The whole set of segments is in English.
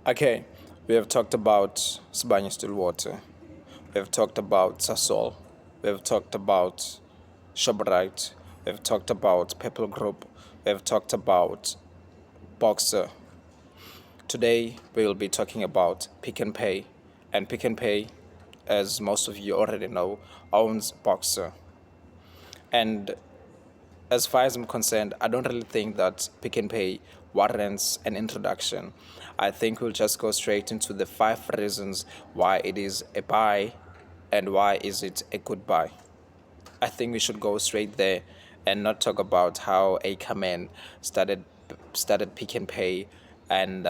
Okay, we have talked about Sibanye Stillwater. We have talked about Sasol. We have talked about Shoprite. We have talked about Purple Group. We have talked about Boxer. Today we will be talking about Pick and Pay. And Pick and Pay, as most of you already know, owns Boxer. And as far as I'm concerned, I don't really think that Pick and Pay warrants an introduction. I think we'll just go straight into the 5 reasons why it is a buy and why is it a good buy. I think we should go straight there and not talk about how Ackerman started Pick and Pay, and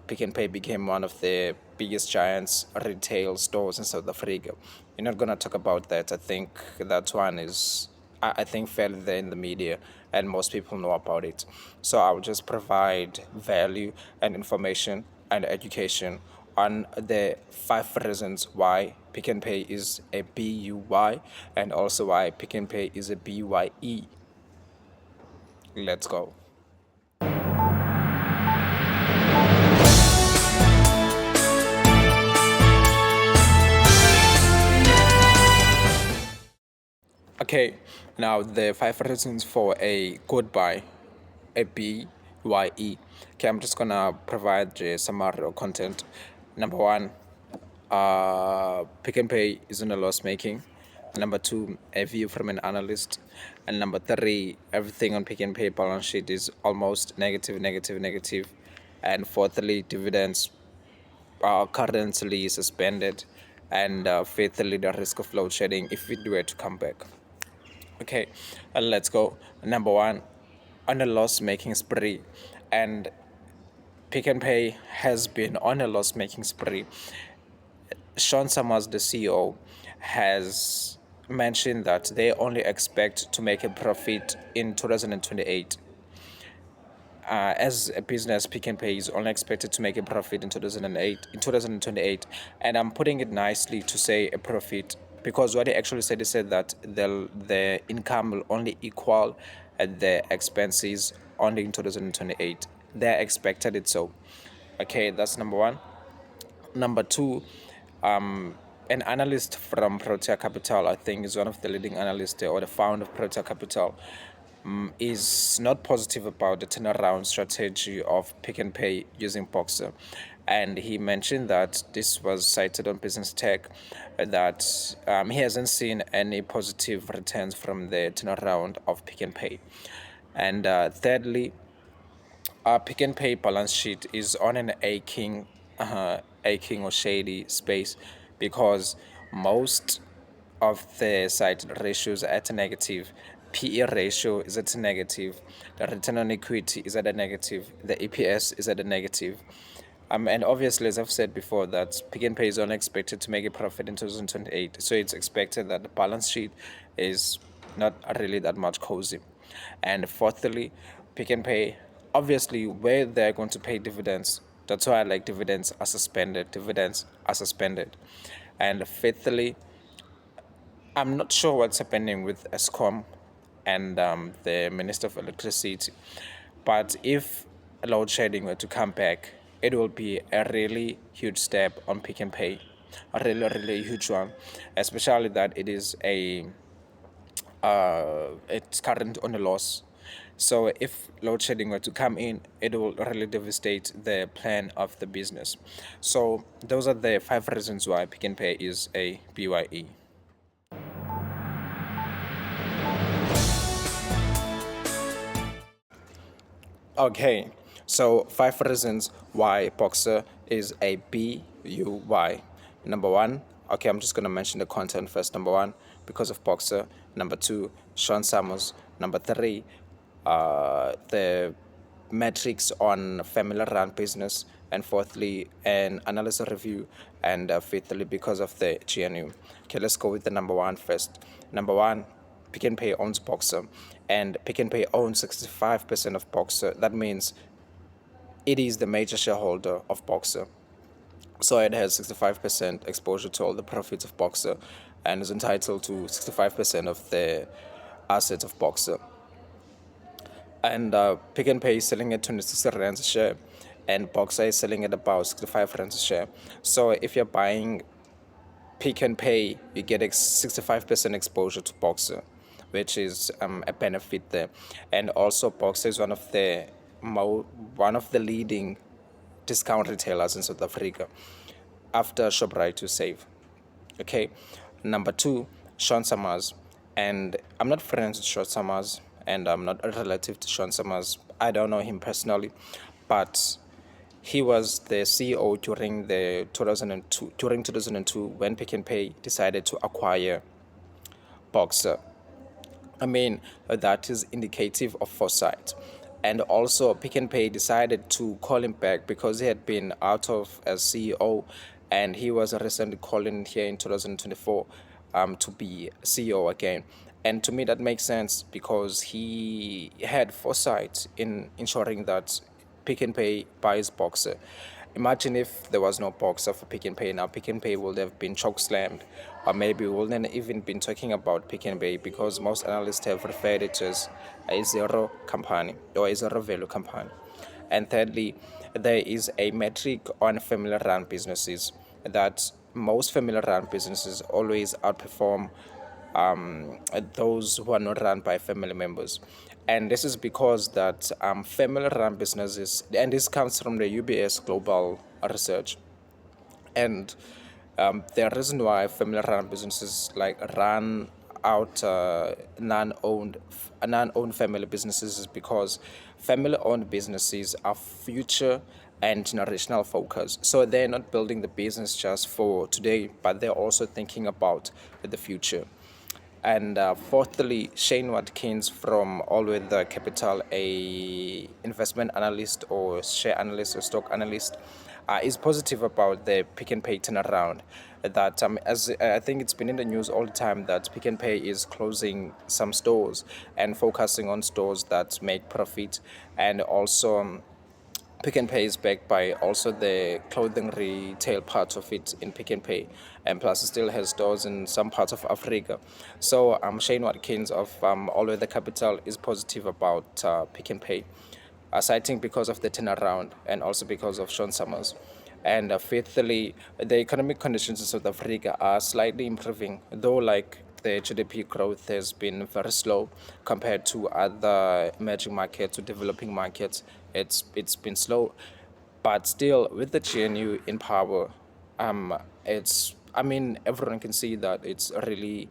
Pick and Pay became one of the biggest giants retail stores in South Africa. We're not gonna talk about that. I think that one is I think fairly there in the media and most people know about it. So I will just provide value and information and education on the 5 reasons why Pick and Pay is a BUY and also why Pick and Pay is a BYE. Let's go. Okay, now the 5 reasons for a good buy, a BYE. Okay, I'm just gonna provide a summary or content. Number one, Pick and Pay is in a loss making. Number two, a view from an analyst. And number three, everything on Pick and Pay balance sheet is almost negative, negative, negative. And fourthly, dividends are currently suspended. And fifthly, the risk of load shedding if it were to come back. Okay, let's go. Number one, on a loss making spree. And Pick and Pay has been on a loss making spree. Sean Summers, the CEO, has mentioned that they only expect to make a profit in 2028. As a business, Pick and Pay is only expected to make a profit in 2028, and I'm putting it nicely to say a profit because what he actually said, he said that the income will only equal the expenses only in 2028. They expected it so. Okay, that's number one. Number two, an analyst from Protea Capital, I think is one of the leading analysts there, or the founder of Protea Capital, is not positive about the turnaround strategy of Pick and Pay using Boxer. And he mentioned that this was cited on Business Tech, that he hasn't seen any positive returns from the turnaround of Pick and Pay. And thirdly, our Pick and Pay balance sheet is on an aching or shady space because most of the cited ratios are at a negative. PE ratio is at a negative. The return on equity is at a negative. The EPS is at a negative. And obviously, as I've said before, that Pick and Pay is only expected to make a profit in 2028. So it's expected that the balance sheet is not really that much cozy. And fourthly, Pick and Pay, obviously, where they're going to pay dividends, that's why I like dividends are suspended. Dividends are suspended. And fifthly, I'm not sure what's happening with ESCOM and the Minister of Electricity, but if load shedding were to come back, it will be a really huge step on Pick and Pay, a really, really huge one, especially that it is it's current on a loss. So if load shedding were to come in, it will really devastate the plan of the business. So those are the 5 reasons why Pick and Pay is a BYE. Okay, so 5 reasons why Boxer is a BUY. Number one, okay, I'm just gonna mention the content first. Number one, because of Boxer. Number two, Sean Summers. Number three, the metrics on family-run business, and fourthly, an analysis review, and fifthly, because of the GNU. Okay, let's go with the number one first. Number one, Pick and Pay owns Boxer, and Pick and Pay owns 65% of Boxer. That means it is the major shareholder of Boxer. So it has 65% exposure to all the profits of Boxer and is entitled to 65% of the assets of Boxer. And Pick and Pay is selling at 26 rands a share. and Boxer is selling at about 65 rands a share. So if you're buying Pick and Pay, you get 65% exposure to Boxer, which is a benefit there. And also, Boxer is one of the leading discount retailers in South Africa after ShopRite to Save. Okay, number two, Sean Summers, and I'm not friends with Sean Summers, and I'm not a relative to Sean Summers. I don't know him personally, but he was the CEO during 2002 when Pick and Pay decided to acquire Boxer. I mean, that is indicative of foresight. And also, Pick and Pay decided to call him back because he had been out of as CEO, and he was recently calling here in 2024 to be CEO again. And to me, that makes sense because he had foresight in ensuring that Pick and Pay buys Boxer. Imagine if there was no Boxer for Pick and Pay now. Pick and Pay would have been choke slammed, or maybe we wouldn't even been talking about Pick and Pay because most analysts have referred it as a zero company or a zero value company. And thirdly, there is a metric on family run businesses that most family run businesses always outperform those who are not run by family members. And this is because that family run businesses, and this comes from the UBS Global Research, and the reason why family-run businesses like run out non-owned family businesses is because family-owned businesses are future and generational focus. So they're not building the business just for today, but they're also thinking about the future. And fourthly, Shane Watkins from All Weather Capital, a investment analyst or share analyst or stock analyst, is positive about the Pick and Pay turnaround. That as I think it's been in the news all the time that Pick and Pay is closing some stores and focusing on stores that make profit, and also Pick and Pay is backed by also the clothing retail part of it in Pick and Pay, and plus it still has stores in some parts of Africa. So Shane Watkins of All Weather Capital is positive about Pick and Pay, citing because of the turnaround and also because of Sean Summers. And fifthly, the economic conditions in South Africa are slightly improving, though like the GDP growth has been very slow compared to other emerging markets or developing markets. It's been slow, but still with the GNU in power, it's I mean everyone can see that it's really,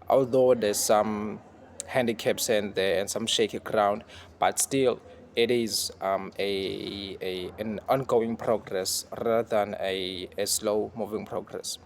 although there's some handicaps in there and some shaky ground, but still it is an ongoing progress rather than a slow moving progress.